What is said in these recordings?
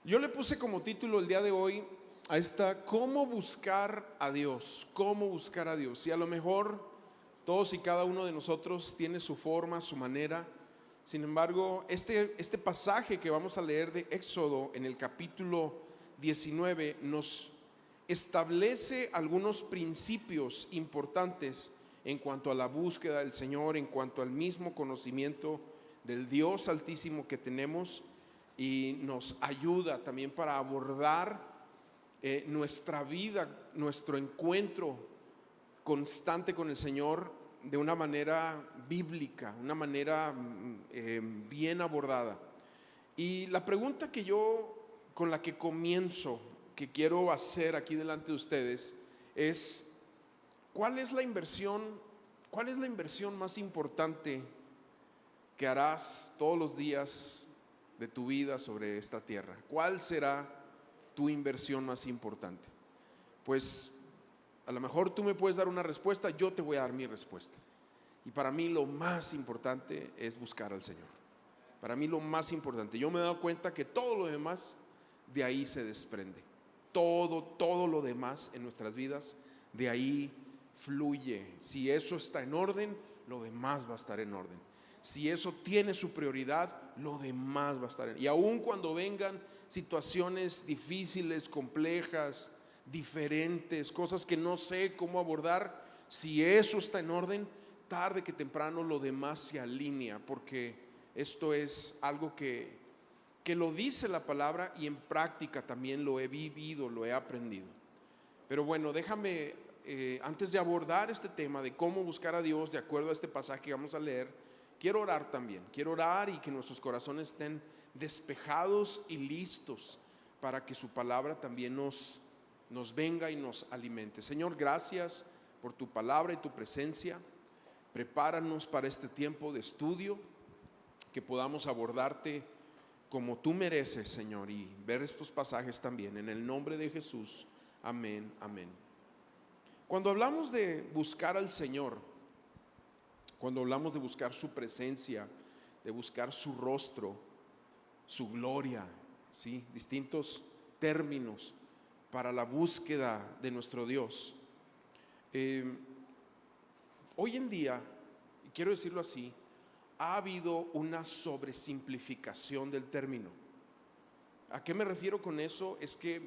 Yo le puse como título el día de hoy a esta, ¿cómo buscar a Dios? ¿Cómo buscar a Dios? Y a lo mejor todos y cada uno de nosotros tiene su forma, su manera. Sin embargo, este pasaje que vamos a leer de Éxodo en el capítulo 19 nos establece algunos principios importantes en cuanto a la búsqueda del Señor, en cuanto al mismo conocimiento del Dios Altísimo que tenemos, y nos ayuda también para abordar nuestra vida, nuestro encuentro constante con el Señor de una manera bíblica, una manera bien abordada. Y la pregunta con la que comienzo, que quiero hacer aquí delante de ustedes, es: ¿cuál es la inversión más importante que harás todos los días de tu vida sobre esta tierra? ¿Cuál será tu inversión más importante? Pues a lo mejor tú me puedes dar una respuesta, yo te voy a dar mi respuesta. Y para mí lo más importante es buscar al Señor. Para mí lo más importante. Yo me he dado cuenta que todo lo demás de ahí se desprende. Todo lo demás en nuestras vidas de ahí fluye. Si eso está en orden, lo demás va a estar en orden. Si eso tiene su prioridad, lo demás va a estar en orden. Y aun cuando vengan situaciones difíciles, complejas, diferentes, cosas que no sé cómo abordar, si eso está en orden, tarde que temprano lo demás se alinea, porque esto es algo que lo dice la palabra, y en práctica también lo he vivido, lo he aprendido. Pero bueno, déjame, antes de abordar este tema de cómo buscar a Dios de acuerdo a este pasaje que vamos a leer, quiero orar también. Quiero orar y que nuestros corazones estén despejados y listos para que su palabra también nos venga y nos alimente. Señor, gracias por tu palabra y tu presencia. Prepáranos para este tiempo de estudio, que podamos abordarte como tú mereces, Señor, y ver estos pasajes también. En el nombre de Jesús, amén, amén. Cuando hablamos de buscar al Señor, cuando hablamos de buscar su presencia, de buscar su rostro, su gloria, ¿sí? Distintos términos para la búsqueda de nuestro Dios. Hoy en día, y quiero decirlo así, ha habido una sobresimplificación del término. ¿A qué me refiero con eso? Es que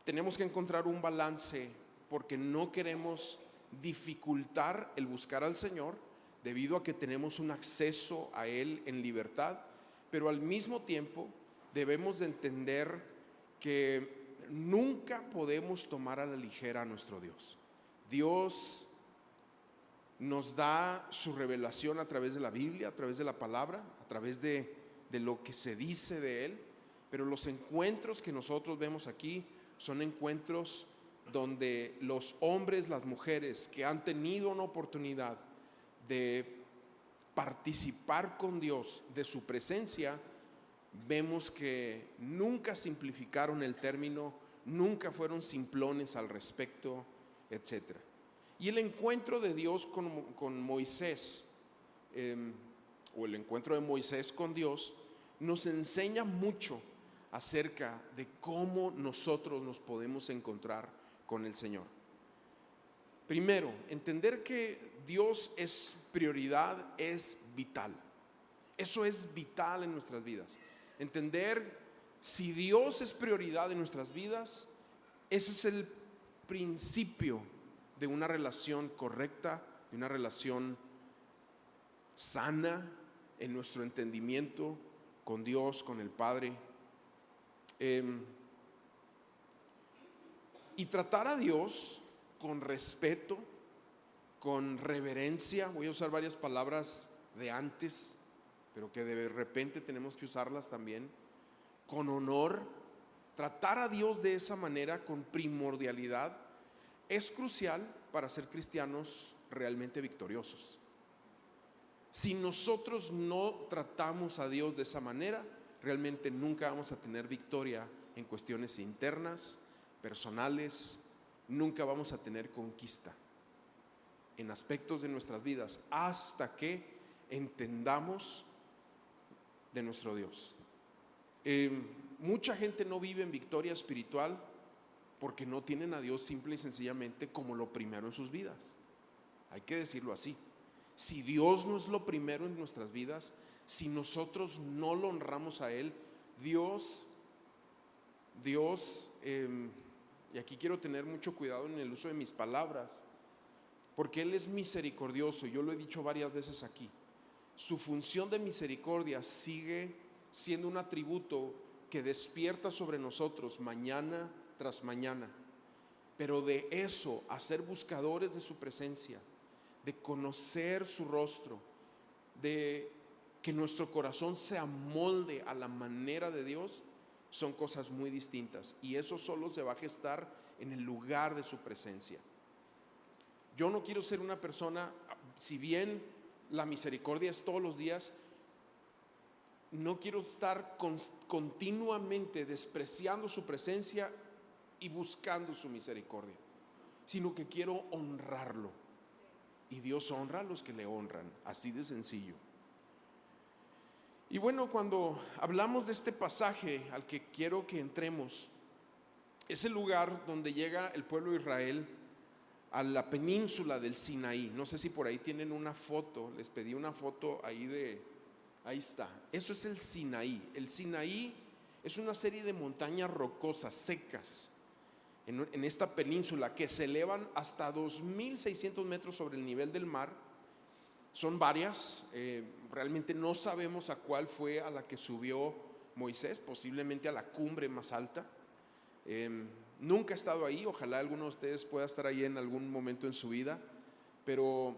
tenemos que encontrar un balance, porque no queremos dificultar el buscar al Señor, debido a que tenemos un acceso a Él en libertad, pero al mismo tiempo debemos de entender que nunca podemos tomar a la ligera a nuestro Dios. Dios nos da su revelación a través de la Biblia, a través de la palabra, a través de lo que se dice de Él, pero los encuentros que nosotros vemos aquí son encuentros donde los hombres, las mujeres que han tenido una oportunidad de participar con Dios de su presencia, vemos que nunca simplificaron el término, nunca fueron simplones al respecto, etc. Y el encuentro de Dios con Moisés, o el encuentro de Moisés con Dios, nos enseña mucho acerca de cómo nosotros nos podemos encontrar con el Señor. Primero, entender que Dios es prioridad es vital. Eso es vital en nuestras vidas. Entender si Dios es prioridad en nuestras vidas, ese es el principio de una relación correcta, de una relación sana en nuestro entendimiento con Dios, con el Padre. Y tratar a Dios con respeto, con reverencia. Voy a usar varias palabras de antes, pero que de repente tenemos que usarlas también. Con honor. Tratar a Dios de esa manera, con primordialidad, es crucial para ser cristianos realmente victoriosos. Si nosotros no tratamos a Dios de esa manera, realmente nunca vamos a tener victoria en cuestiones internas, personales. Nunca vamos a tener conquista en aspectos de nuestras vidas hasta que entendamos de nuestro Dios. mucha gente no vive en victoria espiritual porque no tienen a Dios simple y sencillamente como lo primero en sus vidas. Hay que decirlo así. Si Dios no es lo primero en nuestras vidas, si nosotros no lo honramos a Él, Dios, y aquí quiero tener mucho cuidado en el uso de mis palabras, porque Él es misericordioso, yo lo he dicho varias veces aquí. Su función de misericordia sigue siendo un atributo que despierta sobre nosotros mañana tras mañana, pero de eso a ser buscadores de su presencia, de conocer su rostro, de que nuestro corazón se amolde a la manera de Dios, son cosas muy distintas, y eso solo se va a gestar en el lugar de su presencia. Yo no quiero ser una persona, si bien la misericordia es todos los días, no quiero estar continuamente despreciando su presencia y buscando su misericordia, sino que quiero honrarlo, y Dios honra a los que le honran, así de sencillo. Y bueno, cuando hablamos de este pasaje al que quiero que entremos, es el lugar donde llega el pueblo de Israel a la península del Sinaí. No sé si por ahí tienen una foto, les pedí una foto ahí está. Eso es el Sinaí. El Sinaí es una serie de montañas rocosas, secas, en esta península, que se elevan hasta 2.600 metros sobre el nivel del mar. Son varias, realmente no sabemos a cuál fue a la que subió Moisés, posiblemente a la cumbre más alta. Nunca he estado ahí, ojalá alguno de ustedes pueda estar ahí en algún momento en su vida, pero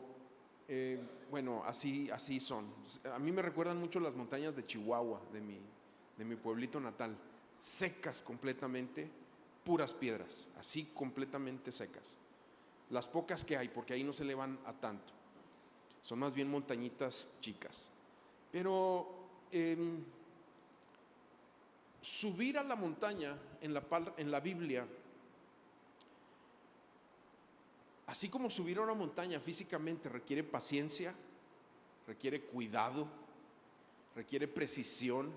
bueno, así son. A mí me recuerdan mucho las montañas de Chihuahua, de mi pueblito natal, secas completamente, puras piedras, así completamente secas. Las pocas que hay, porque ahí no se elevan a tanto, son más bien montañitas chicas. Pero subir a la montaña en la Biblia, así como subir a una montaña físicamente requiere paciencia, requiere cuidado, requiere precisión,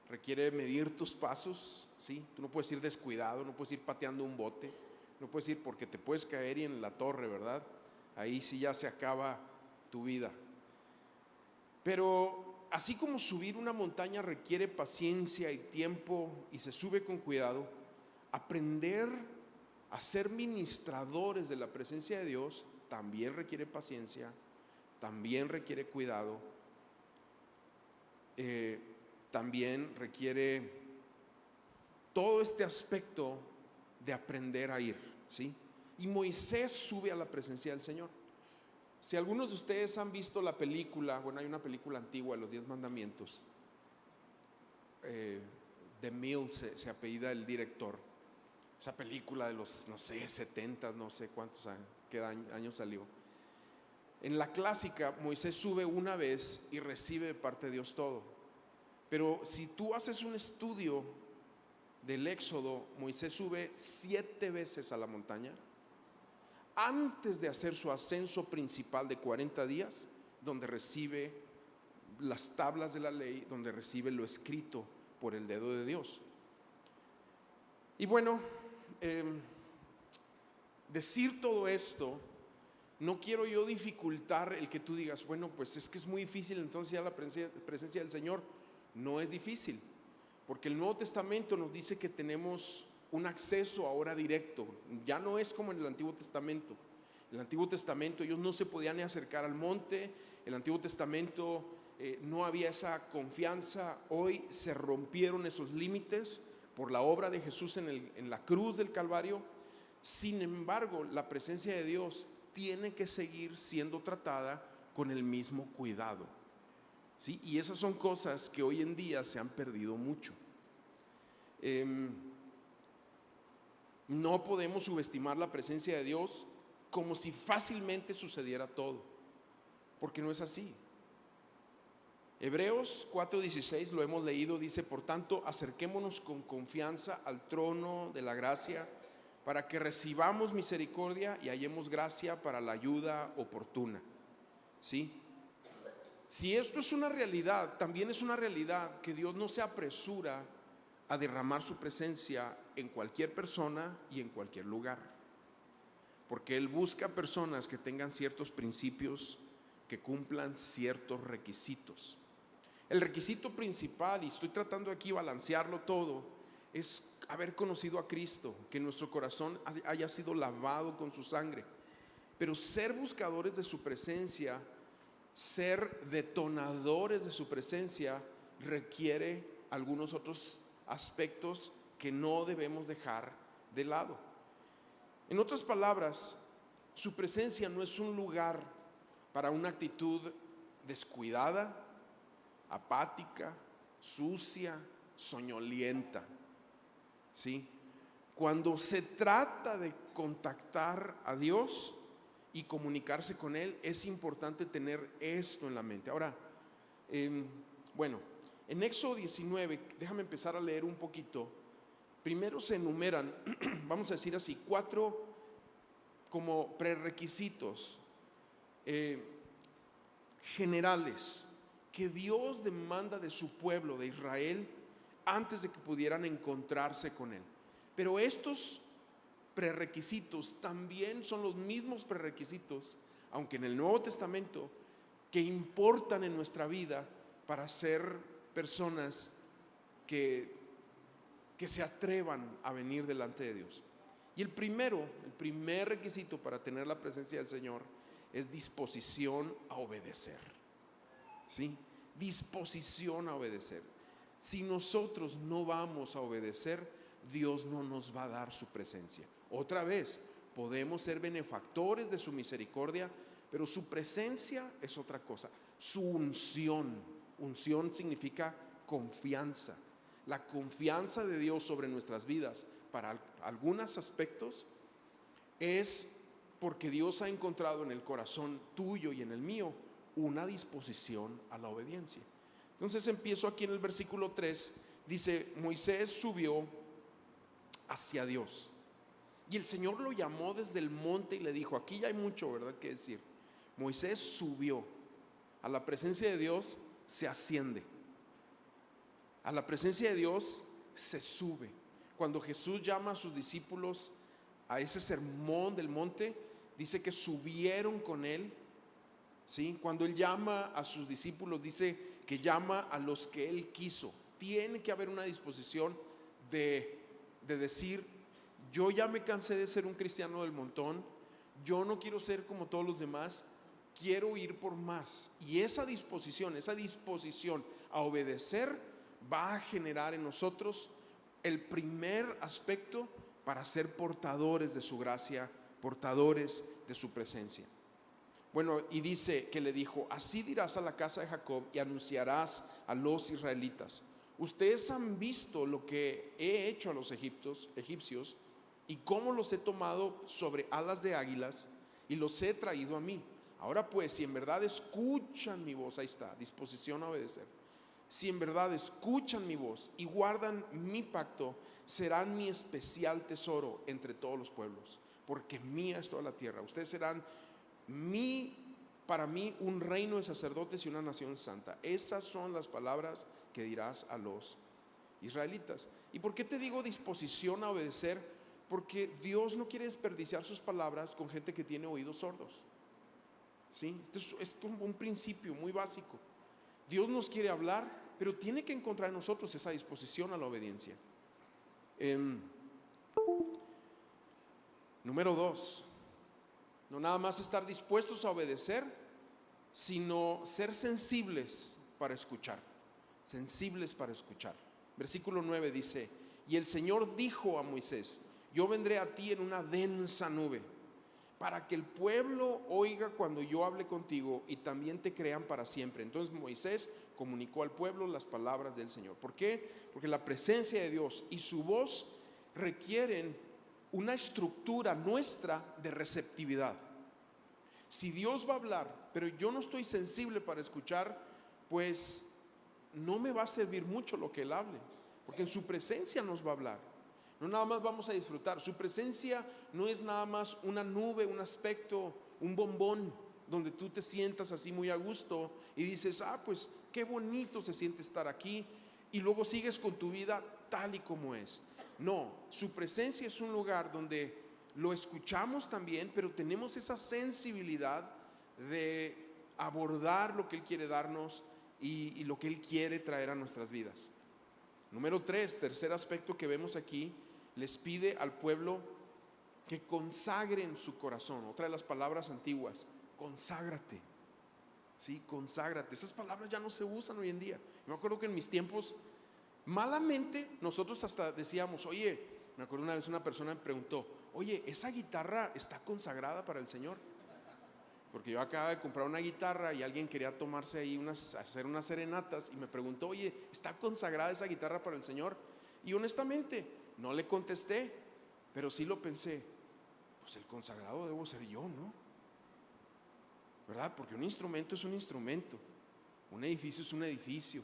requiere medir tus pasos, ¿sí? Tú no puedes ir descuidado, no puedes ir pateando un bote, no puedes ir porque te puedes caer y en la torre, ¿verdad? Ahí sí ya se acaba tu vida. Pero así como subir una montaña requiere paciencia y tiempo y se sube con cuidado, aprender a ser ministradores de la presencia de Dios también requiere paciencia, también requiere cuidado, también requiere todo este aspecto de aprender a ir, ¿sí? Y Moisés sube a la presencia del Señor. Si algunos de ustedes han visto la película, bueno, hay una película antigua de los 10 mandamientos, de Mills se apellida el director. Esa película de los, no sé, 70, no sé cuántos años, qué año salió. En la clásica, Moisés sube una vez y recibe de parte de Dios todo. Pero si tú haces un estudio del Éxodo, Moisés sube 7 veces a la montaña antes de hacer su ascenso principal de 40 días, donde recibe las tablas de la ley, donde recibe lo escrito por el dedo de Dios. Y bueno, decir todo esto, no quiero yo dificultar el que tú digas, bueno, pues es que es muy difícil entonces ya la presencia del Señor. No es difícil, porque el Nuevo Testamento nos dice que tenemos un acceso ahora directo. Ya no es como en el Antiguo Testamento. En el Antiguo Testamento ellos no se podían ni acercar al monte. En el Antiguo Testamento no había esa confianza. Hoy se rompieron esos límites por la obra de Jesús en la cruz del Calvario. Sin embargo, la presencia de Dios tiene que seguir siendo tratada con el mismo cuidado, ¿sí? Y esas son cosas que hoy en día se han perdido mucho. No podemos subestimar la presencia de Dios como si fácilmente sucediera todo, porque no es así. Hebreos 4:16 lo hemos leído, dice: por tanto, acerquémonos con confianza al trono de la gracia para que recibamos misericordia y hallemos gracia para la ayuda oportuna. ¿Sí? Si esto es una realidad, también es una realidad que Dios no se apresura a derramar su presencia en cualquier persona y en cualquier lugar, porque Él busca personas que tengan ciertos principios, que cumplan ciertos requisitos. El requisito principal, y estoy tratando aquí balancearlo todo, es haber conocido a Cristo, que nuestro corazón haya sido lavado con su sangre. Pero ser buscadores de su presencia, ser detonadores de su presencia, requiere algunos otros aspectos que no debemos dejar de lado. En otras palabras, su presencia no es un lugar para una actitud descuidada, apática, sucia, soñolienta. ¿Sí? Cuando se trata de contactar a Dios y comunicarse con Él, es importante tener esto en la mente. Ahora, bueno, en Éxodo 19, déjame empezar a leer un poquito. Primero se enumeran, vamos a decir así, 4 como prerequisitos generales que Dios demanda de su pueblo de Israel antes de que pudieran encontrarse con Él. Pero estos prerequisitos también son los mismos prerequisitos, aunque en el Nuevo Testamento, que importan en nuestra vida para ser personas que se atrevan a venir delante de Dios. Y el primer requisito para tener la presencia del Señor es disposición a obedecer. ¿Sí? Disposición a obedecer. Si nosotros no vamos a obedecer, Dios no nos va a dar su presencia. Otra vez, podemos ser benefactores de su misericordia, pero su presencia es otra cosa. Su unción significa confianza. La confianza de Dios sobre nuestras vidas para algunos aspectos es porque Dios ha encontrado en el corazón tuyo y en el mío una disposición a la obediencia. Entonces empiezo aquí en el versículo 3, dice: Moisés subió hacia Dios y el Señor lo llamó desde el monte y le dijo, aquí ya hay mucho, ¿verdad?, que decir. Moisés subió. A la presencia de Dios se asciende, a la presencia de Dios se sube. Cuando Jesús llama a sus discípulos a ese sermón del monte, dice que subieron con Él. ¿Sí? Cuando Él llama a sus discípulos, dice que llama a los que Él quiso. Tiene que haber una disposición de decir: yo ya me cansé de ser un cristiano del montón, yo no quiero ser como todos los demás, quiero ir por más. Y esa disposición a obedecer va a generar en nosotros el primer aspecto para ser portadores de su gracia, portadores de su presencia. Bueno, y dice que le dijo: así dirás a la casa de Jacob y anunciarás a los israelitas: ustedes han visto lo que he hecho a los egipcios y cómo los he tomado sobre alas de águilas y los he traído a mí. Ahora pues, si en verdad escuchan mi voz, ahí está, disposición a obedecer. Si en verdad escuchan mi voz y guardan mi pacto, serán mi especial tesoro entre todos los pueblos, porque mía es toda la tierra. Ustedes serán para mí un reino de sacerdotes y una nación santa. Esas son las palabras que dirás a los israelitas. ¿Y por qué te digo disposición a obedecer? Porque Dios no quiere desperdiciar sus palabras con gente que tiene oídos sordos. ¿Sí? Esto es como un principio muy básico. Dios nos quiere hablar, pero tiene que encontrar en nosotros esa disposición a la obediencia. Número 2, no nada más estar dispuestos a obedecer, sino ser sensibles para escuchar. Sensibles para escuchar. Versículo 9 dice: y el Señor dijo a Moisés: yo vendré a ti en una densa nube, para que el pueblo oiga cuando yo hable contigo y también te crean para siempre. Entonces Moisés comunicó al pueblo las palabras del Señor. ¿Por qué? Porque la presencia de Dios y su voz requieren una estructura nuestra de receptividad. Si Dios va a hablar, pero yo no estoy sensible para escuchar, pues no me va a servir mucho lo que Él hable, porque en su presencia nos va a hablar. No nada más vamos a disfrutar. Su presencia no es nada más una nube, un aspecto, un bombón donde tú te sientas así muy a gusto y dices: pues qué bonito se siente estar aquí. y luego sigues con tu vida tal y como es. No, su presencia es un lugar donde lo escuchamos también, pero tenemos esa sensibilidad de abordar lo que Él quiere darnos y lo que Él quiere traer a nuestras vidas. Número 3, tercer aspecto que vemos aquí, les pide al pueblo que consagren su corazón. Otra de las palabras antiguas, conságrate. Sí, conságrate. Esas palabras ya no se usan hoy en día. Me acuerdo que en mis tiempos, malamente, nosotros hasta decíamos, oye, me acuerdo una vez una persona me preguntó, oye, ¿esa guitarra está consagrada para el Señor? Porque yo acababa de comprar una guitarra y alguien quería tomarse ahí hacer unas serenatas y me preguntó, oye, ¿está consagrada esa guitarra para el Señor? Y honestamente, no le contesté, pero sí lo pensé, pues el consagrado debo ser yo, ¿no? ¿Verdad? Porque un instrumento es un instrumento, un edificio es un edificio,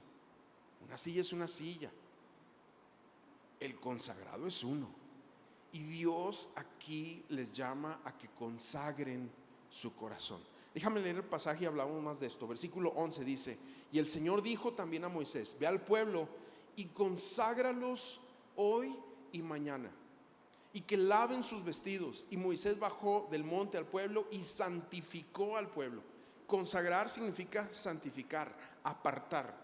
una silla es una silla. El consagrado es uno. Y Dios aquí les llama a que consagren su corazón. Déjame leer el pasaje y hablamos más de esto. Versículo 11 dice, y el Señor dijo también a Moisés, ve al pueblo y conságralos hoy y mañana, y que laven sus vestidos. Y Moisés bajó del monte al pueblo y santificó al pueblo. Consagrar significa santificar, apartar.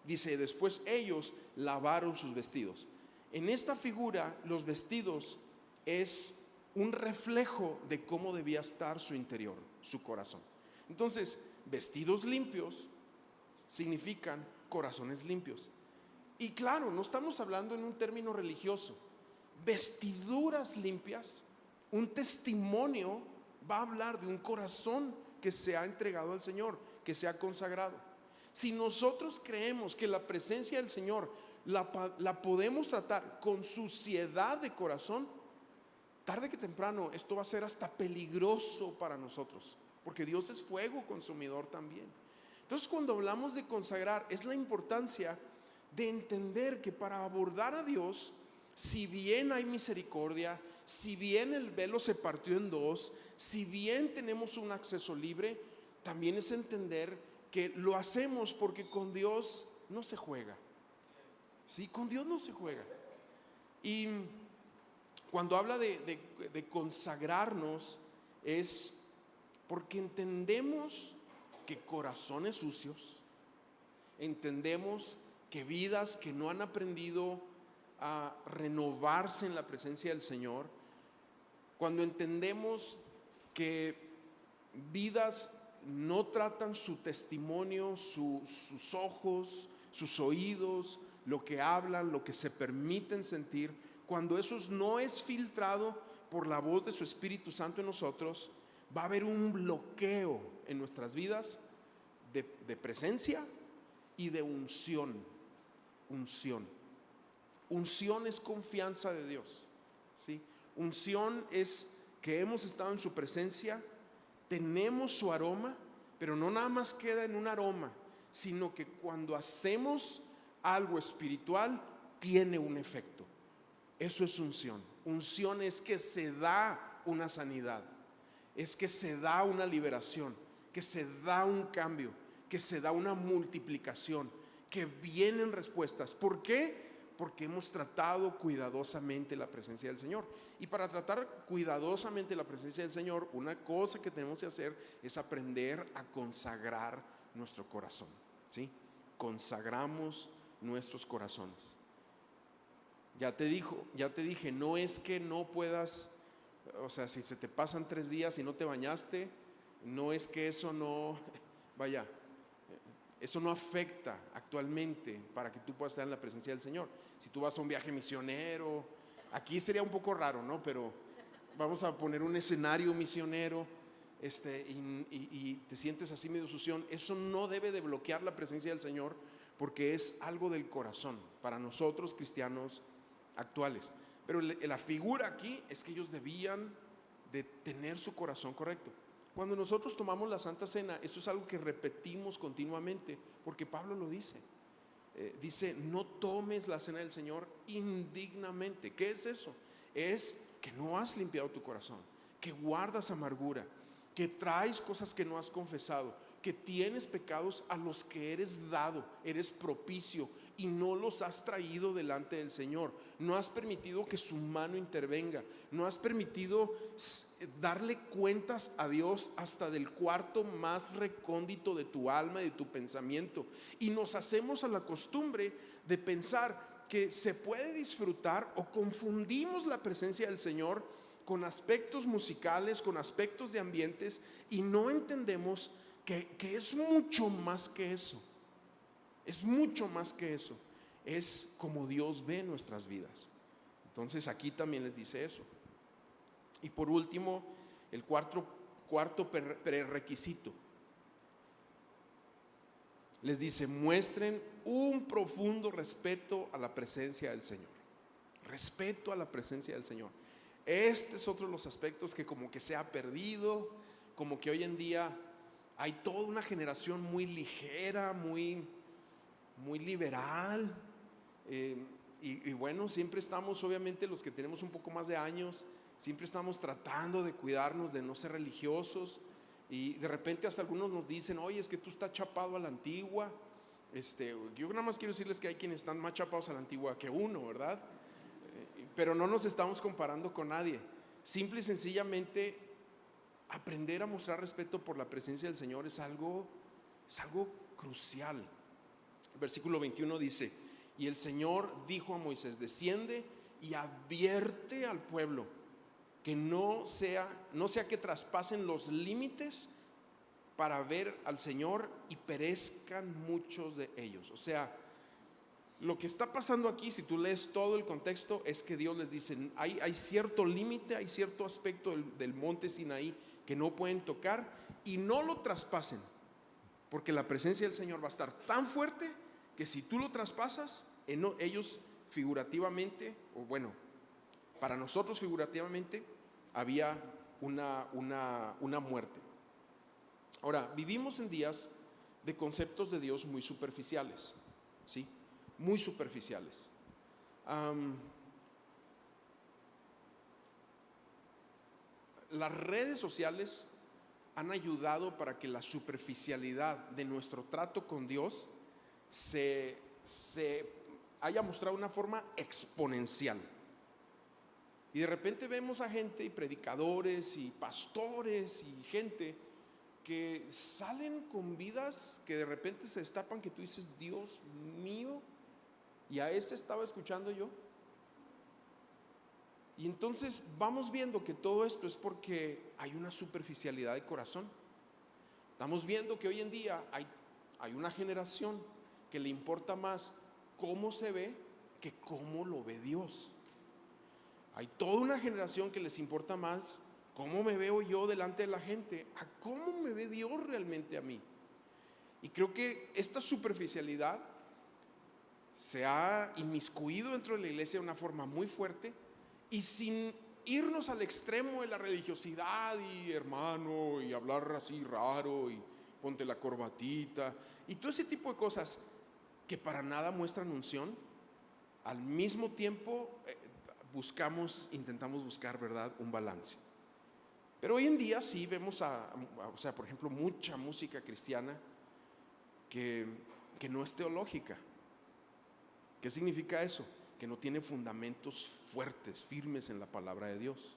Dice, después ellos lavaron sus vestidos. En esta figura, los vestidos es un reflejo de cómo debía estar su interior, su corazón. Entonces, vestidos limpios significan corazones limpios. Y claro, no estamos hablando en un término religioso. Vestiduras limpias, un testimonio va a hablar de un corazón que se ha entregado al Señor, que se ha consagrado. Si nosotros creemos que la presencia del Señor la podemos tratar con suciedad de corazón, tarde que temprano esto va a ser hasta peligroso para nosotros, porque Dios es fuego consumidor también. Entonces, cuando hablamos de consagrar, es la importancia de entender que para abordar a Dios, si bien hay misericordia, si bien el velo se partió en dos, si bien tenemos un acceso libre, también es entender que lo hacemos porque con Dios no se juega. Sí, con Dios no se juega. Y cuando habla de consagrarnos, es porque entendemos que corazones sucios, entendemos que vidas que no han aprendido a renovarse en la presencia del Señor, cuando entendemos que vidas no tratan su testimonio, sus ojos, sus oídos, lo que hablan, lo que se permiten sentir, cuando eso no es filtrado por la voz de su Espíritu Santo en nosotros, va a haber un bloqueo en nuestras vidas de presencia y de unción. Unción es confianza de Dios, ¿sí? Unción es que hemos estado en su presencia, tenemos su aroma, pero no nada más queda en un aroma, sino que cuando hacemos algo espiritual tiene un efecto. Eso es unción. Unción es que se da una sanidad, es que se da una liberación, que se da un cambio, que se da una multiplicación, que vienen respuestas. ¿Por qué? Porque hemos tratado cuidadosamente la presencia del Señor. Y para tratar cuidadosamente la presencia del Señor, una cosa que tenemos que hacer es aprender a consagrar nuestro corazón, ¿sí? Consagramos nuestros corazones. Ya te dije, no es que no puedas, o sea, si se te pasan 3 días y no te bañaste, no es que eso no, vaya, eso no afecta actualmente para que tú puedas estar en la presencia del Señor. Si tú vas a un viaje misionero, aquí sería un poco raro, ¿no? Pero vamos a poner un escenario misionero, y te sientes así medio sución, eso no debe de bloquear la presencia del Señor, porque es algo del corazón para nosotros cristianos actuales. Pero la figura aquí es que ellos debían de tener su corazón correcto. Cuando nosotros tomamos la Santa Cena, eso es algo que repetimos continuamente, porque Pablo lo dice. Dice, no tomes la cena del Señor indignamente. ¿Qué es eso? Es que no has limpiado tu corazón, que guardas amargura, que traes cosas que no has confesado. que tienes pecados a los que eres dado, eres propicio y no los has traído delante del Señor. No has permitido que su mano intervenga. No has permitido darle cuentas a Dios hasta del cuarto más recóndito de tu alma y de tu pensamiento. Y nos hacemos a la costumbre de pensar que se puede disfrutar, o confundimos la presencia del Señor con aspectos musicales, con aspectos de ambientes, y no entendemos que es mucho más que eso. Es mucho más que eso. Es como Dios ve nuestras vidas. Entonces aquí también les dice eso. Y por último, el cuarto prerequisito. Les dice: muestren un profundo respeto a la presencia del Señor. Respeto a la presencia del Señor. Este es otro de los aspectos que como que se ha perdido, como que hoy en día hay toda una generación muy ligera, muy liberal, y bueno, siempre estamos, obviamente los que tenemos un poco más de años, siempre estamos tratando de cuidarnos, de no ser religiosos, y de repente hasta algunos nos dicen: oye, es que tú estás chapado a la antigua. Yo nada más quiero decirles que hay quienes están más chapados a la antigua que uno, ¿verdad? Pero no nos estamos comparando con nadie. Simple y sencillamente, aprender a mostrar respeto por la presencia del Señor es algo crucial. Versículo 21 dice: y el Señor dijo a Moisés: desciende y advierte al pueblo que no sea que traspasen los límites para ver al Señor y perezcan muchos de ellos. O sea, lo que está pasando aquí, si tú lees todo el contexto, es que Dios les dice: hay cierto límite, hay cierto aspecto del monte Sinaí que no pueden tocar, y no lo traspasen, porque la presencia del Señor va a estar tan fuerte que si tú lo traspasas, ellos figurativamente, o bueno, para nosotros figurativamente, había una muerte. Ahora, vivimos en días de conceptos de Dios muy superficiales, ¿sí? Muy superficiales. Las redes sociales han ayudado para que la superficialidad de nuestro trato con Dios se haya mostrado de una forma exponencial. Y de repente vemos a gente, y predicadores y pastores y gente que salen con vidas que de repente se destapan, que tú dices: Dios mío, ¿y a este estaba escuchando yo? Y entonces vamos viendo que todo esto es porque hay una superficialidad de corazón. Estamos viendo que hoy en día hay una generación que le importa más cómo se ve que cómo lo ve Dios. Hay toda una generación que les importa más cómo me veo yo delante de la gente a cómo me ve Dios realmente a mí. Y creo que esta superficialidad se ha inmiscuido dentro de la iglesia de una forma muy fuerte, y sin irnos al extremo de la religiosidad y hermano y hablar así raro y ponte la corbatita y todo ese tipo de cosas que para nada muestran unción. Al mismo tiempo intentamos buscar, ¿verdad?, un balance. Pero hoy en día sí vemos o sea, por ejemplo, mucha música cristiana que no es teológica. ¿Qué significa eso? Que no tiene fundamentos fuertes, firmes en la palabra de Dios,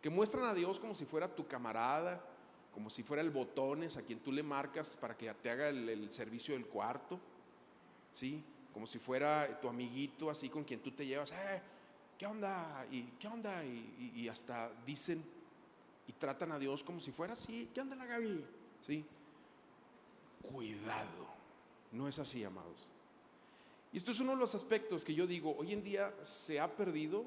que muestran a Dios como si fuera tu camarada, como si fuera el botones a quien tú le marcas para que te haga el servicio del cuarto, ¿sí? Como si fuera tu amiguito, así con quien tú te llevas: ¿qué onda? ¿Y qué onda? Y hasta dicen y tratan a Dios como si fuera así: ¿qué onda la Gaby? ¿Sí? Cuidado, no es así, amados. Y esto es uno de los aspectos que yo digo, hoy en día se ha perdido.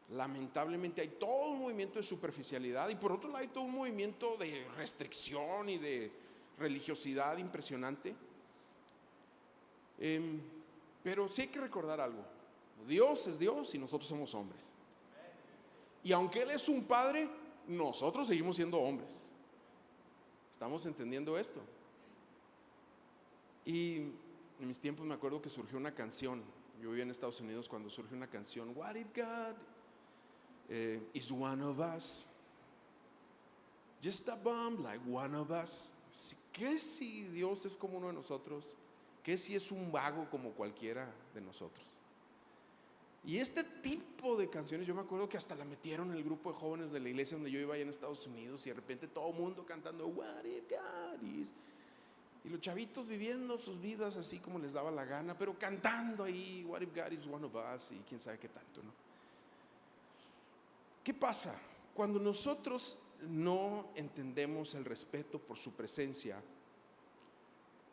Lamentablemente hay todo un movimiento de superficialidad, y por otro lado hay todo un movimiento de restricción y de religiosidad impresionante. Pero sí hay que recordar algo: Dios es Dios y nosotros somos hombres. Y aunque Él es un padre, nosotros seguimos siendo hombres. ¿Estamos entendiendo esto? Y en mis tiempos me acuerdo que surgió una canción. Yo vivía en Estados Unidos cuando surgió una canción: What if God is one of us? Just a bomb like one of us. ¿Qué si Dios es como uno de nosotros? ¿Qué si es un vago como cualquiera de nosotros? Y este tipo de canciones, yo me acuerdo que hasta la metieron en el grupo de jóvenes de la iglesia donde yo iba allá en Estados Unidos, y de repente todo el mundo cantando What if God is, y los chavitos viviendo sus vidas así como les daba la gana, pero cantando ahí What if God is one of us y quién sabe qué tanto, ¿no? ¿Qué pasa? Cuando nosotros no entendemos el respeto por su presencia,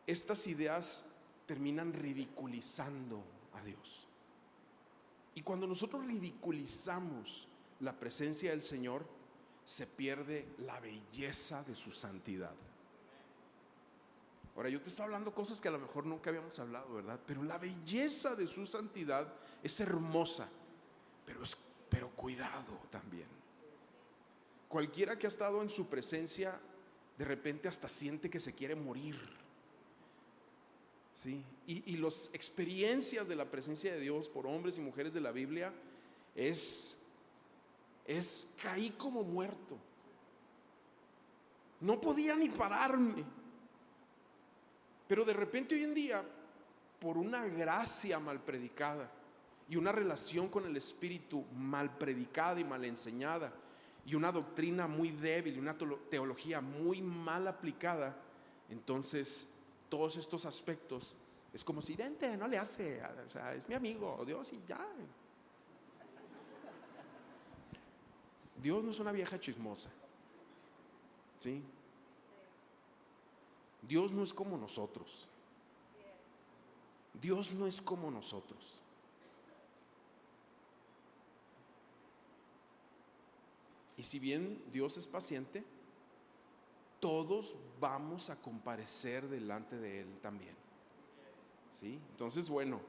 estas ideas terminan ridiculizando a Dios. Y cuando nosotros ridiculizamos la presencia del Señor, se pierde la belleza de su santidad. Ahora, yo te estoy hablando cosas que a lo mejor nunca habíamos hablado, ¿verdad? Pero la belleza de su santidad es hermosa, pero cuidado también. Cualquiera que ha estado en su presencia, de repente hasta siente que se quiere morir. ¿Sí? Y las experiencias de la presencia de Dios por hombres y mujeres de la Biblia es caí como muerto. No podía ni pararme. Pero de repente hoy en día, por una gracia mal predicada y una relación con el Espíritu mal predicada y mal enseñada, y una doctrina muy débil y una teología muy mal aplicada, entonces todos estos aspectos es como si vente, no le hace, o sea, es mi amigo Dios y ya. Dios no es una vieja chismosa, ¿sí? Dios no es como nosotros. Dios no es como nosotros. Y si bien Dios es paciente, todos vamos a comparecer delante de Él también. ¿Sí? Entonces, bueno,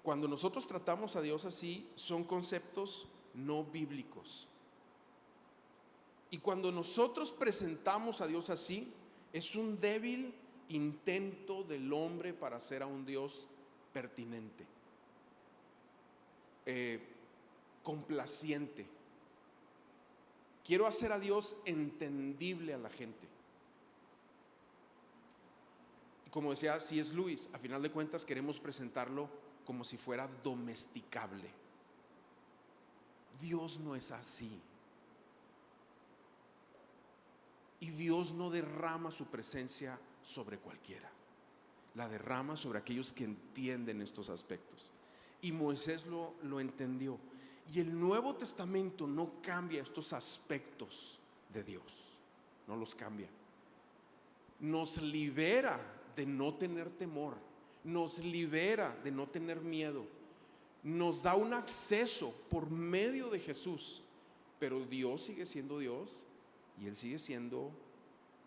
cuando nosotros tratamos a Dios así, son conceptos no bíblicos. Y cuando nosotros presentamos a Dios así, es un débil intento del hombre para hacer a un Dios pertinente, complaciente. Quiero hacer a Dios entendible a la gente. Como decía C.S. Lewis, a final de cuentas queremos presentarlo como si fuera domesticable. Dios no es así. Y Dios no derrama su presencia sobre cualquiera. La derrama sobre aquellos que entienden estos aspectos. Y Moisés lo entendió. Y el Nuevo Testamento no cambia estos aspectos de Dios. No los cambia. Nos libera de no tener temor. Nos libera de no tener miedo. Nos da un acceso por medio de Jesús. Pero Dios sigue siendo Dios. Y Él sigue siendo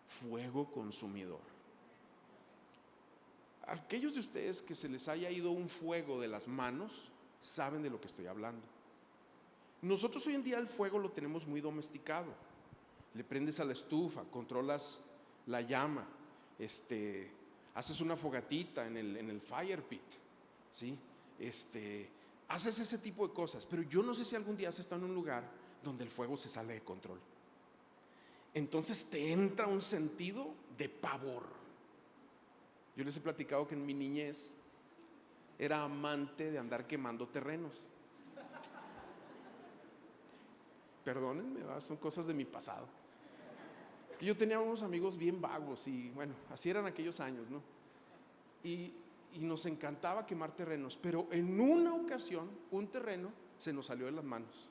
fuego consumidor. Aquellos de ustedes que se les haya ido un fuego de las manos, saben de lo que estoy hablando. Nosotros hoy en día el fuego lo tenemos muy domesticado. Le prendes a la estufa, controlas la llama, haces una fogatita en el fire pit, ¿sí? Haces ese tipo de cosas. Pero yo no sé si algún día has estado en un lugar donde el fuego se sale de control. Entonces te entra un sentido de pavor. Yo les he platicado que en mi niñez era amante de andar quemando terrenos. Perdónenme, son cosas de mi pasado. Es que yo tenía unos amigos bien vagos y bueno, así eran aquellos años, ¿no? Y nos encantaba quemar terrenos, pero en una ocasión un terreno se nos salió de las manos.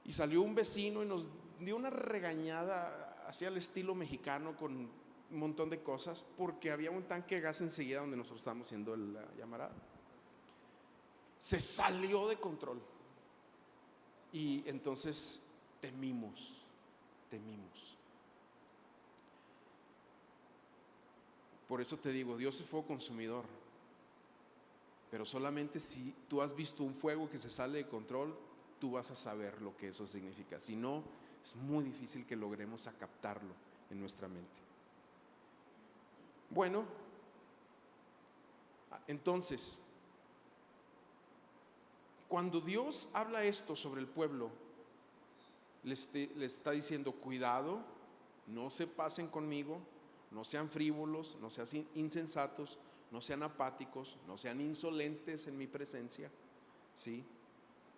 Y salió un vecino y nos dio una regañada hacia el estilo mexicano con un montón de cosas, porque había un tanque de gas enseguida donde nosotros estábamos haciendo la llamarada. Se salió de control. Y entonces temimos. Por eso te digo, Dios es fuego consumidor. Pero solamente si tú has visto un fuego que se sale de control, tú vas a saber lo que eso significa. Si no, es muy difícil que logremos a captarlo en nuestra mente. Bueno, entonces, cuando Dios habla esto sobre el pueblo, le está diciendo: cuidado, no se pasen conmigo, no sean frívolos, no sean insensatos, no sean apáticos, no sean insolentes en mi presencia, ¿sí?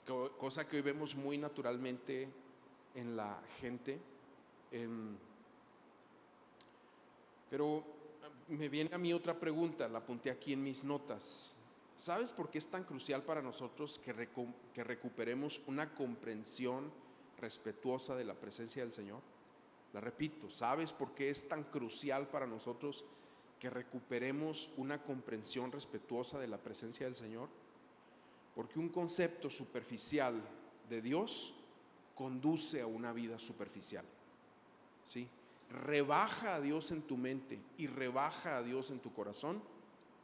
Cosa que hoy vemos muy naturalmente en la gente. Pero me viene a mí otra pregunta, la apunté aquí en mis notas. ¿Sabes por qué es tan crucial para nosotros que recuperemos una comprensión respetuosa de la presencia del Señor? La repito, ¿sabes por qué es tan crucial para nosotros que recuperemos una comprensión respetuosa de la presencia del Señor? Porque un concepto superficial de Dios conduce a una vida superficial, ¿sí? Rebaja a Dios en tu mente y rebaja a Dios en tu corazón,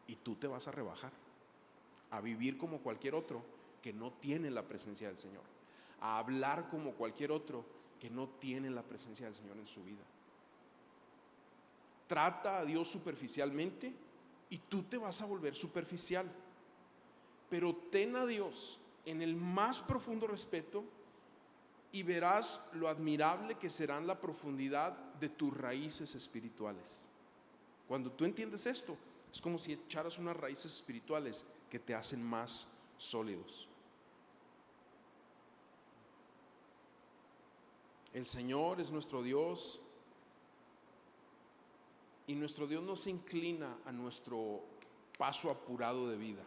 y tú te vas a rebajar a vivir como cualquier otro que no tiene la presencia del Señor, a hablar como cualquier otro que no tiene la presencia del Señor en su vida. Trata a Dios superficialmente y tú te vas a volver superficial, pero ten a Dios en el más profundo respeto y verás lo admirable que serán la profundidad de tus raíces espirituales. Cuando tú entiendes esto, es como si echaras unas raíces espirituales que te hacen más sólidos. El Señor es nuestro Dios, y nuestro Dios no se inclina a nuestro paso apurado de vida.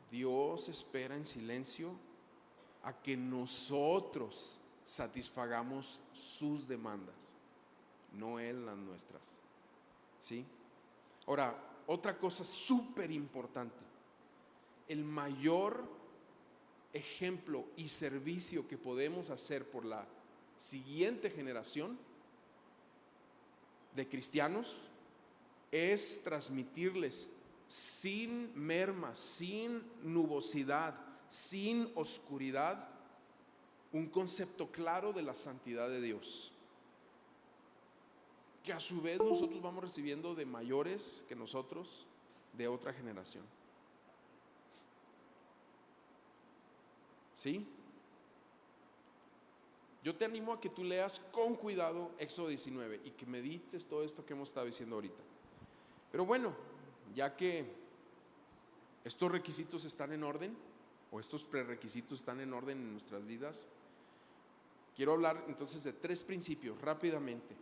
Dios espera en silencio a que nosotros satisfagamos sus demandas, no Él las nuestras, ¿sí? Ahora, otra cosa súper importante: el mayor ejemplo y servicio que podemos hacer por la siguiente generación de cristianos es transmitirles sin merma, sin nubosidad, sin oscuridad, un concepto claro de la santidad de Dios, que a su vez nosotros vamos recibiendo de mayores que nosotros, de otra generación. ¿Sí? Yo te animo a que tú leas con cuidado Éxodo 19 y que medites todo esto que hemos estado diciendo ahorita. Pero bueno, ya que estos requisitos están en orden, o estos prerequisitos están en orden en nuestras vidas, quiero hablar entonces de 3 principios rápidamente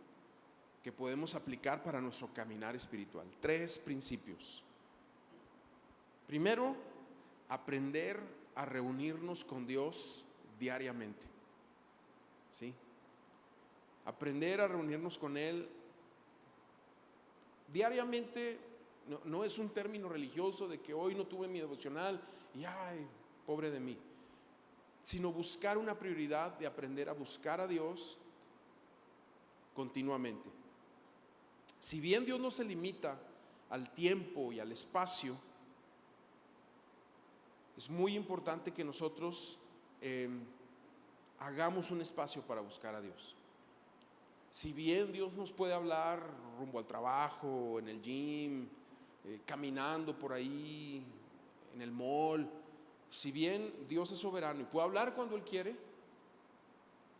que podemos aplicar para nuestro caminar espiritual. 3 principios. Primero, aprender a reunirnos con Dios diariamente, ¿sí? Aprender a reunirnos con Él diariamente. No es un término religioso de que hoy no tuve mi devocional y ay, pobre de mí, sino buscar una prioridad de aprender a buscar a Dios continuamente. Si bien Dios no se limita al tiempo y al espacio, es muy importante que nosotros hagamos un espacio para buscar a Dios. Si bien Dios nos puede hablar rumbo al trabajo, en el gym, caminando por ahí, en el mall, si bien Dios es soberano y puede hablar cuando Él quiere,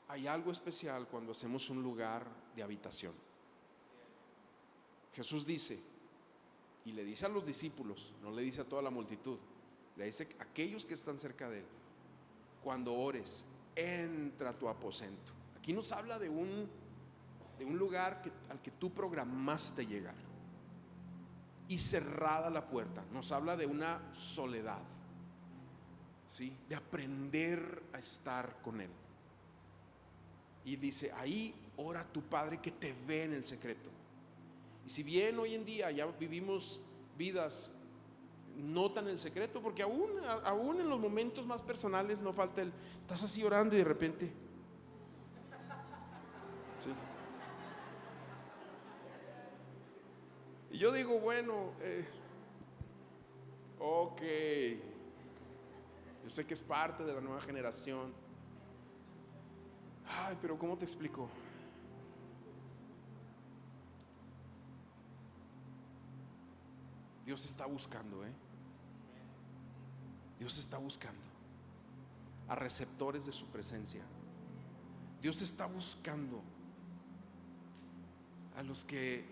hay algo especial cuando hacemos un lugar de habitación. Jesús dice, y le dice a los discípulos, no le dice a toda la multitud, le dice a aquellos que están cerca de Él: cuando ores, entra a tu aposento. Aquí nos habla de un lugar al que tú programaste llegar, y cerrada la puerta. Nos habla de una soledad, ¿sí? De aprender a estar con Él. Y dice, ahí ora tu Padre que te ve en el secreto. Y si bien hoy en día ya vivimos vidas no tan en el secreto, porque aún en los momentos más personales no falta estás así orando y de repente, ¿sí? Y yo digo, bueno, ok, yo sé que es parte de la nueva generación. Ay, pero ¿cómo te explico? Dios está buscando, Dios está buscando a receptores de su presencia. Dios está buscando a los que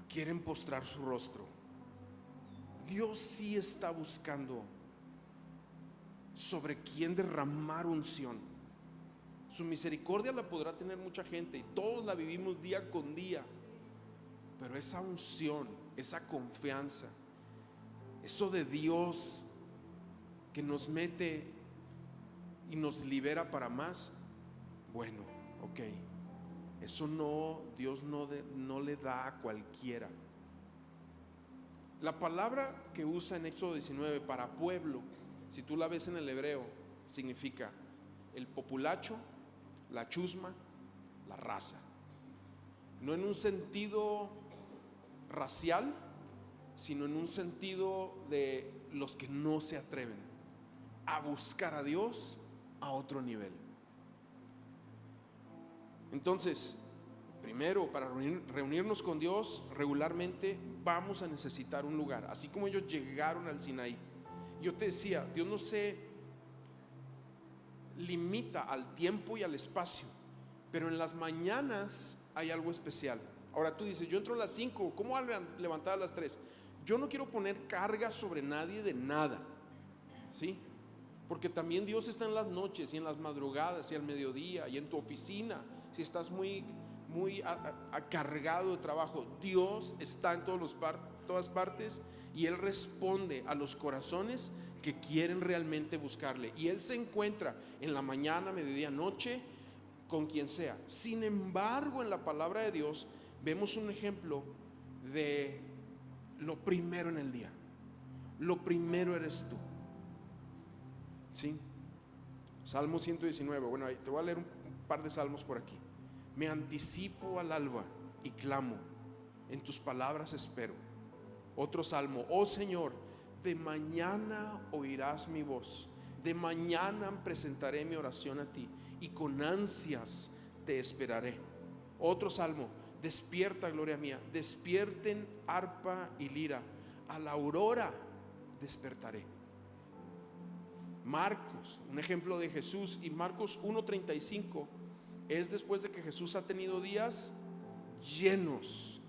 quieren postrar su rostro. Dios sí está buscando sobre quién derramar unción. Su misericordia la podrá tener mucha gente y todos la vivimos día con día, pero esa unción, esa confianza, eso de Dios que nos mete y nos libera para más, bueno, ok, eso no, Dios no le da a cualquiera. La palabra que usa en Éxodo 19 para pueblo, si tú la ves en el hebreo, significa el populacho, la chusma, la raza. No en un sentido racial, sino en un sentido de los que no se atreven a buscar a Dios a otro nivel. Entonces, primero, para reunirnos con Dios regularmente vamos a necesitar un lugar. Así como ellos llegaron al Sinaí, yo te decía, Dios no se limita al tiempo y al espacio, pero en las mañanas hay algo especial. Ahora tú dices, yo entro a las 5, ¿cómo voy a levantar a las 3? Yo no quiero poner carga sobre nadie de nada, ¿sí? Porque también Dios está en las noches y en las madrugadas y al mediodía y en tu oficina. Si estás muy cargado de trabajo, Dios está en todas partes y Él responde a los corazones que quieren realmente buscarle. Y Él se encuentra en la mañana, mediodía, noche, con quien sea. Sin embargo, en la palabra de Dios vemos un ejemplo de lo primero en el día. Lo primero eres tú, ¿sí? Salmo 119. Bueno, te voy a leer un par de salmos por aquí. Me anticipo al alba y clamo, en tus palabras espero. Otro salmo, oh Señor, de mañana oirás mi voz, de mañana presentaré mi oración a ti y con ansias te esperaré. Otro salmo, despierta, gloria mía, despierten arpa y lira, a la aurora despertaré. Marcos, un ejemplo de Jesús, y Marcos 1:35 es después de que Jesús ha tenido días llenos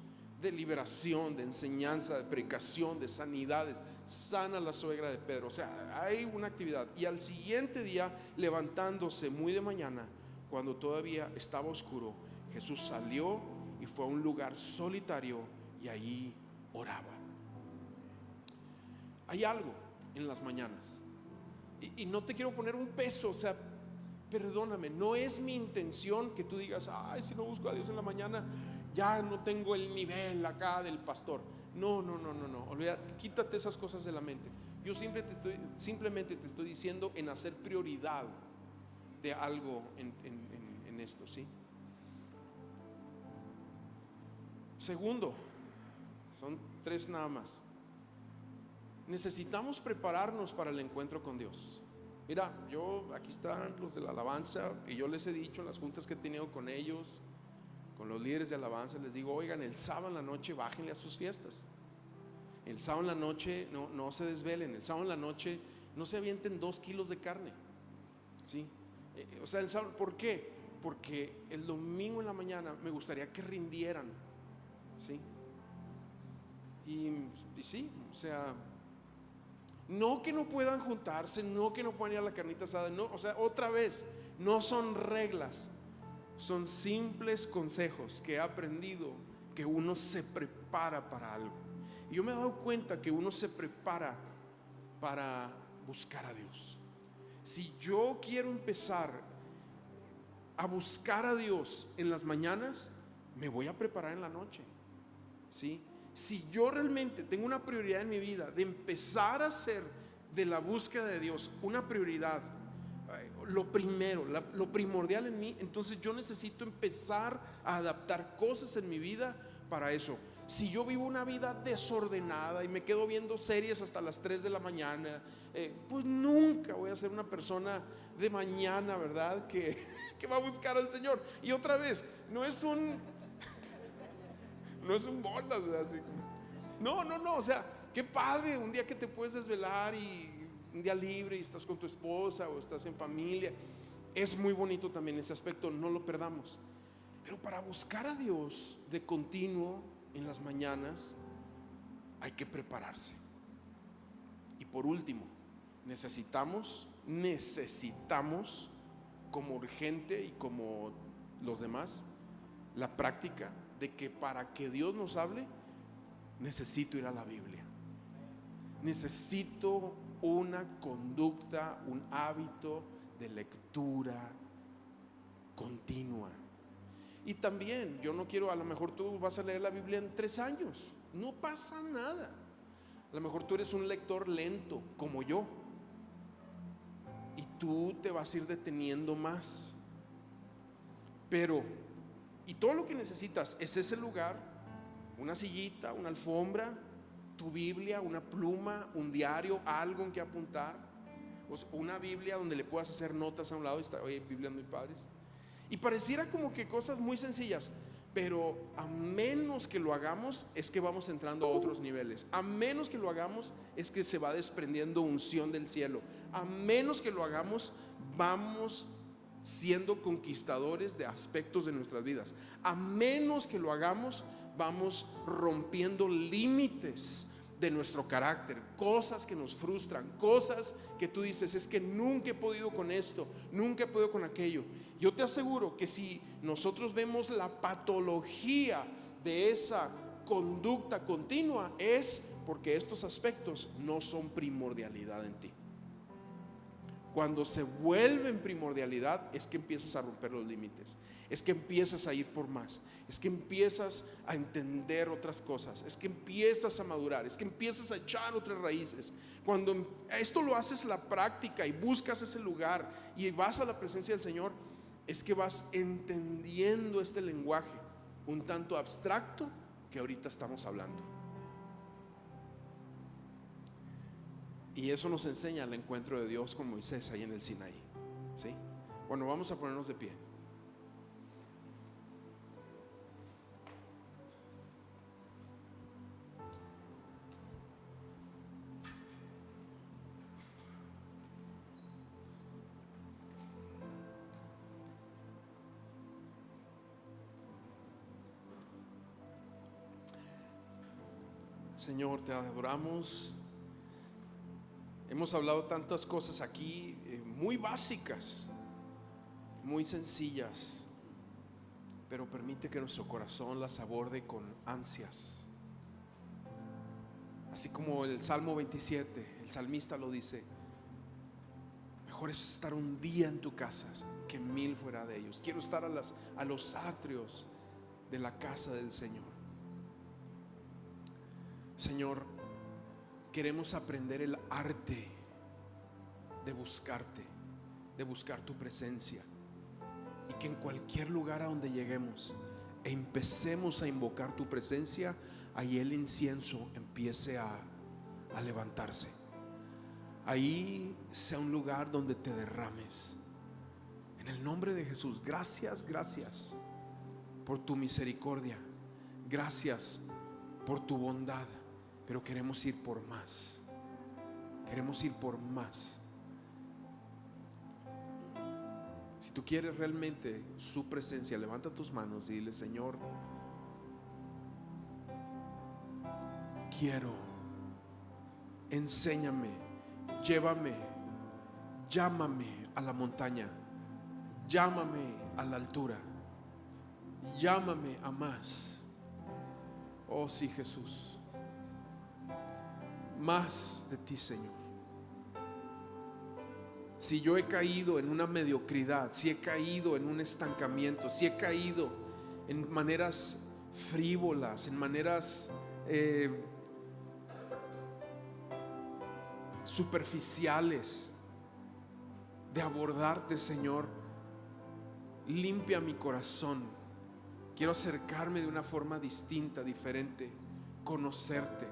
de liberación, de enseñanza, de predicación, de sanidades. Sana la suegra de Pedro, o sea, hay una actividad. Y al siguiente día, levantándose muy de mañana, cuando todavía estaba oscuro, Jesús salió y fue a un lugar solitario y ahí oraba. Hay algo en las mañanas, y no te quiero poner un peso, o sea, perdóname, no es mi intención que tú digas, ay, si no busco a Dios en la mañana, ya no tengo el nivel acá del pastor. No, olvida, quítate esas cosas de la mente. Yo simplemente te estoy diciendo en hacer prioridad de algo en esto, ¿sí? Segundo, son 3 nada más. Necesitamos prepararnos para el encuentro con Dios. Mira, aquí están los de la alabanza, y yo les he dicho en las juntas que he tenido con ellos, con los líderes de alabanza, les digo, oigan, el sábado en la noche bájenle a sus fiestas. El sábado en la noche no se desvelen. El sábado en la noche no se avienten 2 kilos de carne, ¿sí? O sea, el sábado, ¿por qué? Porque el domingo en la mañana me gustaría que rindieran, ¿sí? Y sí, o sea, no que no puedan juntarse, no que no puedan ir a la carnita asada, no, o sea, otra vez, no son reglas, son simples consejos que he aprendido, que uno se prepara para algo. Y yo me he dado cuenta que uno se prepara para buscar a Dios. Si yo quiero empezar a buscar a Dios en las mañanas, me voy a preparar en la noche, ¿sí? Si yo realmente tengo una prioridad en mi vida de empezar a hacer de la búsqueda de Dios una prioridad, lo primero, lo primordial en mí, entonces yo necesito empezar a adaptar cosas en mi vida para eso. Si yo vivo una vida desordenada y me quedo viendo series hasta las 3 de la mañana, pues nunca voy a ser una persona de mañana, ¿verdad? Que va a buscar al Señor. Y otra vez, no es un bolas, ¿verdad? Así, no, o sea, qué padre un día que te puedes desvelar y un día libre y estás con tu esposa o estás en familia. Es muy bonito también ese aspecto, no lo perdamos. Pero para buscar a Dios de continuo en las mañanas hay que prepararse. Y por último, necesitamos como urgente y como los demás, la práctica de que para que Dios nos hable, necesito ir a la Biblia. Necesito una conducta, un hábito de lectura continua. Y también, yo no quiero, a lo mejor tú vas a leer la Biblia en 3 años, no pasa nada. A lo mejor tú eres un lector lento, como yo, y tú te vas a ir deteniendo más. Pero, y todo lo que necesitas es ese lugar, una sillita, una alfombra, tu Biblia, una pluma, un diario, algo en que apuntar, o una Biblia donde le puedas hacer notas a un lado. Está, oye, Biblias muy padres. Y pareciera como que cosas muy sencillas, pero a menos que lo hagamos es que vamos entrando a otros niveles. A menos que lo hagamos es que se va desprendiendo unción del cielo. A menos que lo hagamos, vamos siendo conquistadores de aspectos de nuestras vidas. A menos que lo hagamos, vamos rompiendo límites de nuestro carácter, cosas que nos frustran, cosas que tú dices, es que nunca he podido con esto, nunca he podido con aquello. Yo te aseguro que si nosotros vemos la patología de esa conducta continua, es porque estos aspectos no son primordialidad en ti. Cuando se vuelven primordialidad es que empiezas a romper los límites, es que empiezas a ir por más, es que empiezas a entender otras cosas, es que empiezas a madurar, es que empiezas a echar otras raíces. Cuando esto lo haces la práctica y buscas ese lugar y vas a la presencia del Señor, es que vas entendiendo este lenguaje un tanto abstracto que ahorita estamos hablando. Y eso nos enseña el encuentro de Dios con Moisés ahí en el Sinaí, ¿sí? Bueno, vamos a ponernos de pie. Señor, te adoramos. Hemos hablado tantas cosas aquí, muy básicas, muy sencillas, pero permite que nuestro corazón las aborde con ansias. Así como el Salmo 27, el salmista lo dice: mejor es estar un día en tu casa que 1000 fuera de ellos. Quiero estar a los atrios de la casa del Señor. Señor, queremos aprender el arte de buscarte, de buscar tu presencia, y que en cualquier lugar a donde lleguemos e empecemos a invocar tu presencia, ahí el incienso empiece a levantarse. Ahí sea un lugar donde te derrames. En el nombre de Jesús, gracias por tu misericordia, gracias por tu bondad, pero queremos ir por más. Queremos ir por más. Si tú quieres realmente su presencia, levanta tus manos y dile: Señor, quiero, enséñame, llévame, llámame a la montaña, llámame a la altura, llámame a más. Oh sí, Jesús, más de ti, Señor. Si yo he caído en una mediocridad, si he caído en un estancamiento, si he caído en maneras frívolas, en maneras superficiales de abordarte, Señor, limpia mi corazón. Quiero acercarme de una forma distinta, diferente, conocerte,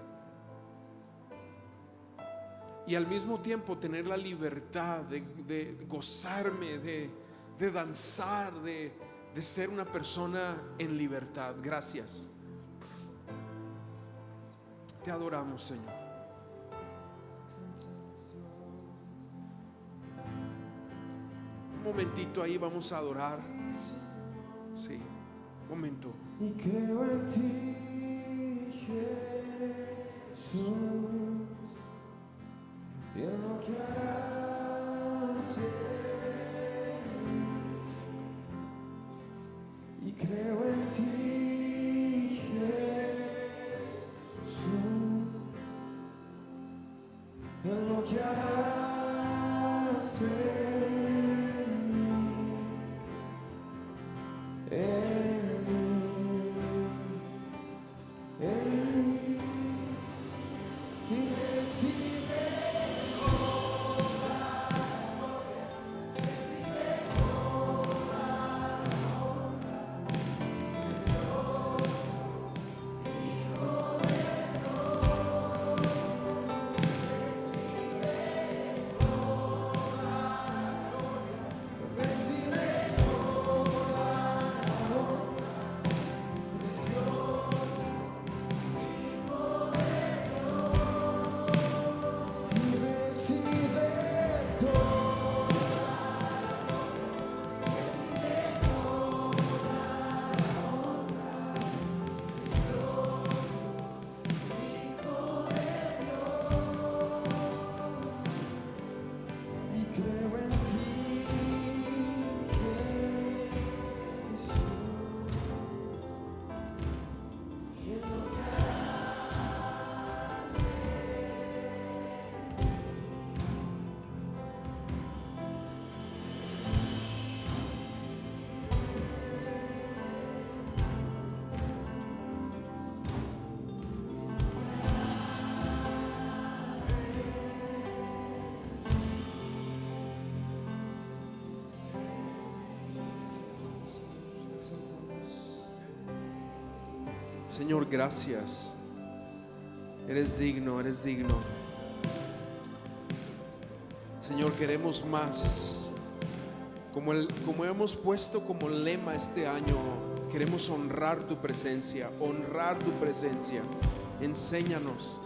y al mismo tiempo tener la libertad de gozarme, de danzar, de ser una persona en libertad. Gracias. Te adoramos, Señor. Un momentito ahí, vamos a adorar. Sí, un momento. Y creo en ti, Jesús, y en lo que harás en mí. Y creo en ti, Jesús, en lo que harás en mí. Y recibe Señor, gracias. Eres digno, eres digno. Señor, queremos más. Como hemos puesto como lema este año, queremos honrar tu presencia, honrar tu presencia. Enséñanos,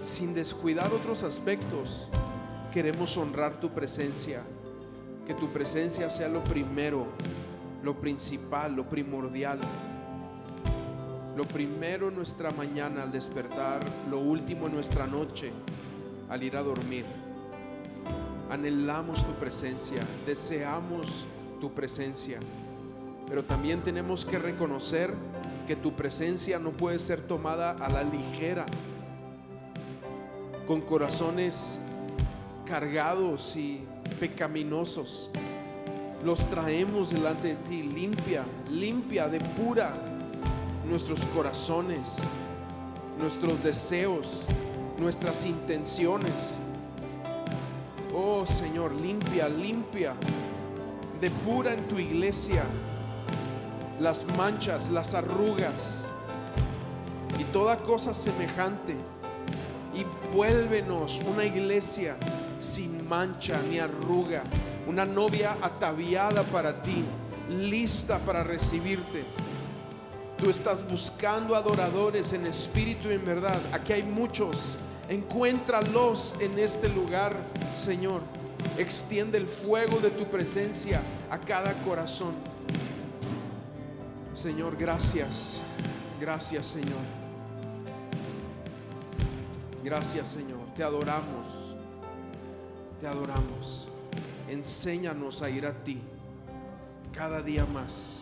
sin descuidar otros aspectos, queremos honrar tu presencia. Que tu presencia sea lo primero, lo principal, lo primordial. Lo primero en nuestra mañana al despertar, lo último en nuestra noche al ir a dormir. Anhelamos tu presencia, deseamos tu presencia, pero también tenemos que reconocer que tu presencia no puede ser tomada a la ligera, con corazones cargados y pecaminosos. Los traemos delante de ti. Limpia, depura nuestros corazones, nuestros deseos, nuestras intenciones. Oh Señor, limpia, depura en tu iglesia las manchas, las arrugas y toda cosa semejante, y vuélvenos una iglesia sin mancha ni arruga, una novia ataviada para ti, lista para recibirte. Tú estás buscando adoradores en espíritu y en verdad. Aquí hay muchos. Encuéntralos en este lugar, Señor. Extiende el fuego de tu presencia a cada corazón. Señor, gracias. Gracias, Señor. Gracias, Señor. Te adoramos. Te adoramos. Enséñanos a ir a ti cada día más.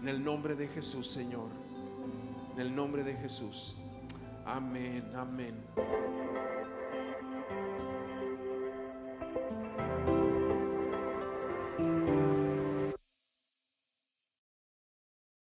En el nombre de Jesús, Señor. En el nombre de Jesús. Amén, amén.